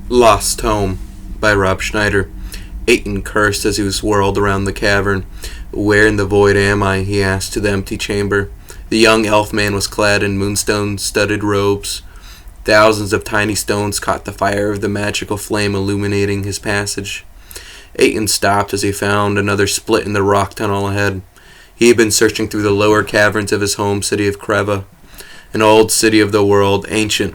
Lost Tome by Rob Schneider. Aiton cursed as he whirled around the cavern. Where in the void am I? He asked to the empty chamber. The young elf man was clad in moonstone-studded robes. Thousands of tiny stones caught the fire of the magical flame illuminating his passage. Aiton stopped as he found another split in the rock tunnel ahead. He had been searching through the lower caverns of his home city of Kreva, an old city of the world, ancient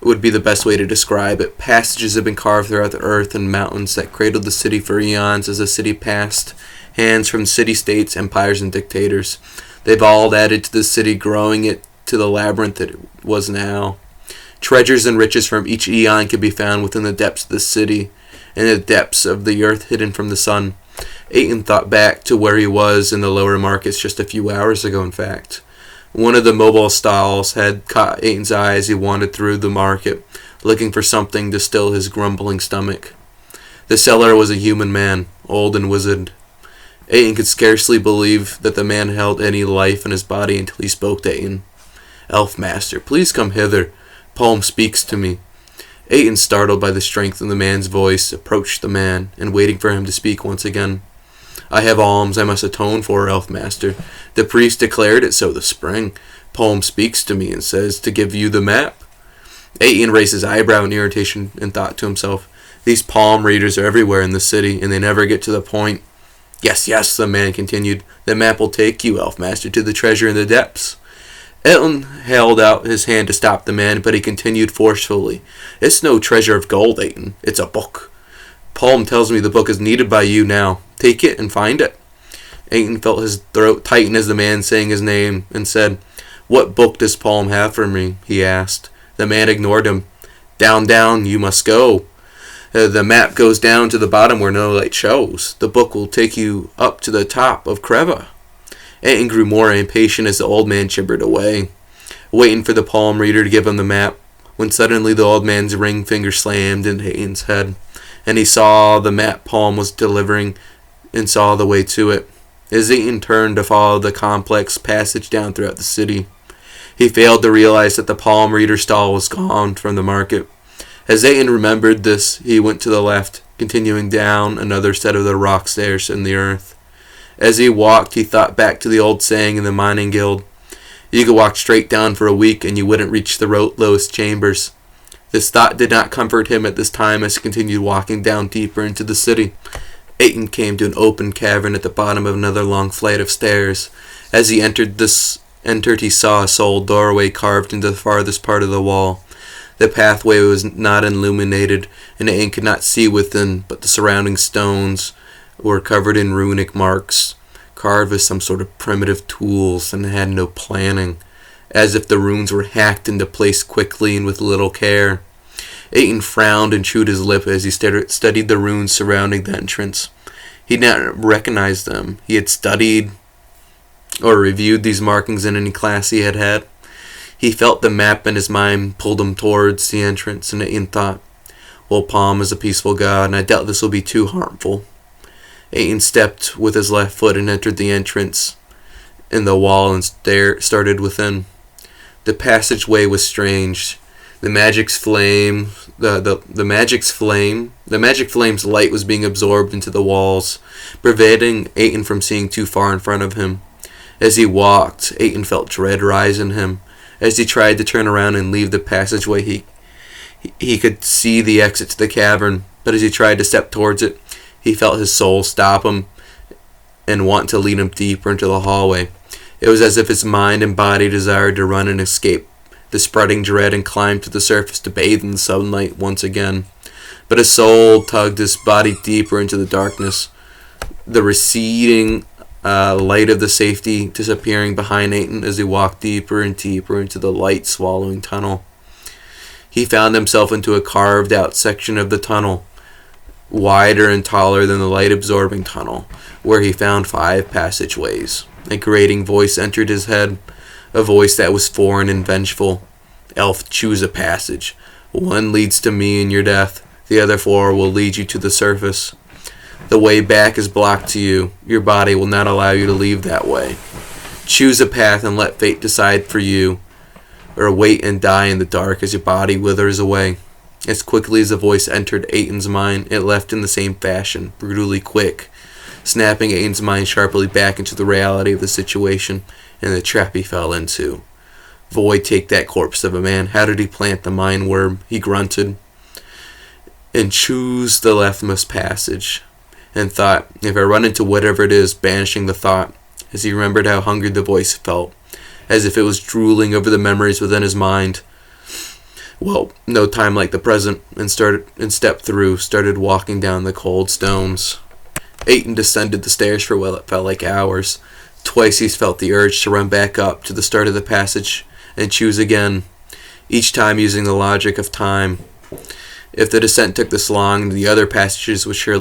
would be the best way to describe it. Passages have been carved throughout the earth and mountains that cradled the city for eons as the city passed hands from city-states, empires, and dictators. They've all added to the city, growing it to the labyrinth that it was now. Treasures and riches from each eon could be found within the depths of the city, and the depths of the earth hidden from the sun. Aiton thought back to where he was in the lower markets just a few hours ago, in fact. One of the mobile stalls had caught Aiton's eye as he wandered through the market, looking for something to still his grumbling stomach. The seller was a human man, old and wizened. Aiton could scarcely believe that the man held any life in his body until he spoke to Aiton. "Elf master, please come hither. Palm speaks to me." Aiton, startled by the strength of the man's voice, approached the man, and waiting for him to speak once again. "I have alms I must atone for, elf master. The priest declared it so this spring. Palm speaks to me and says to give you the map." Aiton raised his eyebrow in irritation and thought to himself, "These palm readers are everywhere in the city, and they never get to the point." Yes, yes, the man continued. "The map will take you, elf master, to the treasure in the depths." Aiton held out his hand to stop the man, but he continued forcefully. "It's no treasure of gold, Aiton. It's a book. Palm tells me the book is needed by you now. Take it and find it." Aiton felt his throat tighten as the man sang his name and said, "What book does Palm have for me?" he asked. The man ignored him. "Down, down, you must go. The map goes down to the bottom where no light shows. The book will take you up to the top of Kreva." Aiton grew more impatient as the old man gibbered away, waiting for the palm reader to give him the map, when suddenly the old man's ring finger slammed into Aiton's head, and he saw the map Palm was delivering and saw the way to it. As Aiton turned to follow the complex passage down throughout the city, he failed to realize that the palm reader stall was gone from the market. As Aiton remembered this, he went to the left, continuing down another set of the rock stairs in the earth. As he walked, he thought back to the old saying in the mining guild, "You could walk straight down for a week and you wouldn't reach the lowest chambers." This thought did not comfort him at this time as he continued walking down deeper into the city. Aiton came to an open cavern at the bottom of another long flight of stairs. As he entered, he saw a sole doorway carved into the farthest part of the wall. The pathway was not illuminated, and Aiton could not see within, but the surrounding stones were covered in runic marks, carved with some sort of primitive tools, and had no planning, as if the runes were hacked into place quickly and with little care. Aiton frowned and chewed his lip as he studied the runes surrounding the entrance. He did not recognize them. He had studied or reviewed these markings in any class he had had. He felt the map in his mind pulled him towards the entrance, and Aiton thought, "Well, Palm is a peaceful god, and I doubt this will be too harmful." Aiton stepped with his left foot and entered the entrance in the wall and started within. The passageway was strange. The magic flame's light was being absorbed into the walls, preventing Aiton from seeing too far in front of him. As he walked, Aiton felt dread rise in him. As he tried to turn around and leave the passageway, he could see the exit to the cavern, but as he tried to step towards it, he felt his soul stop him and want to lead him deeper into the hallway. It was as if his mind and body desired to run and escape the spreading dread and climb to the surface to bathe in the sunlight once again. But his soul tugged his body deeper into the darkness, the receding light of the safety disappearing behind Aiton as he walked deeper and deeper into the light-swallowing tunnel. He found himself into a carved-out section of the tunnel, wider and taller than the light-absorbing tunnel, where he found 5 passageways. A grating voice entered his head, a voice that was foreign and vengeful. "Elf, choose a passage. One leads to me and your death. The other 4 will lead you to the surface. The way back is blocked to you. Your body will not allow you to leave that way. Choose a path and let fate decide for you, or wait and die in the dark as your body withers away." As quickly as the voice entered Aiton's mind, it left in the same fashion, brutally quick, snapping Aiton's mind sharply back into the reality of the situation and the trap he fell into. Void, take that corpse of a man. How did he plant the mind worm? He grunted. And choose the leftmost passage. And thought, if I run into whatever it is, banishing the thought, as he remembered how hungry the voice felt, as if it was drooling over the memories within his mind. Well, no time like the present, and stepped through, started walking down the cold stones. Aiton descended the stairs for what felt like hours. Twice he felt the urge to run back up to the start of the passage and choose again, each time using the logic of time. If the descent took this long, the other passages would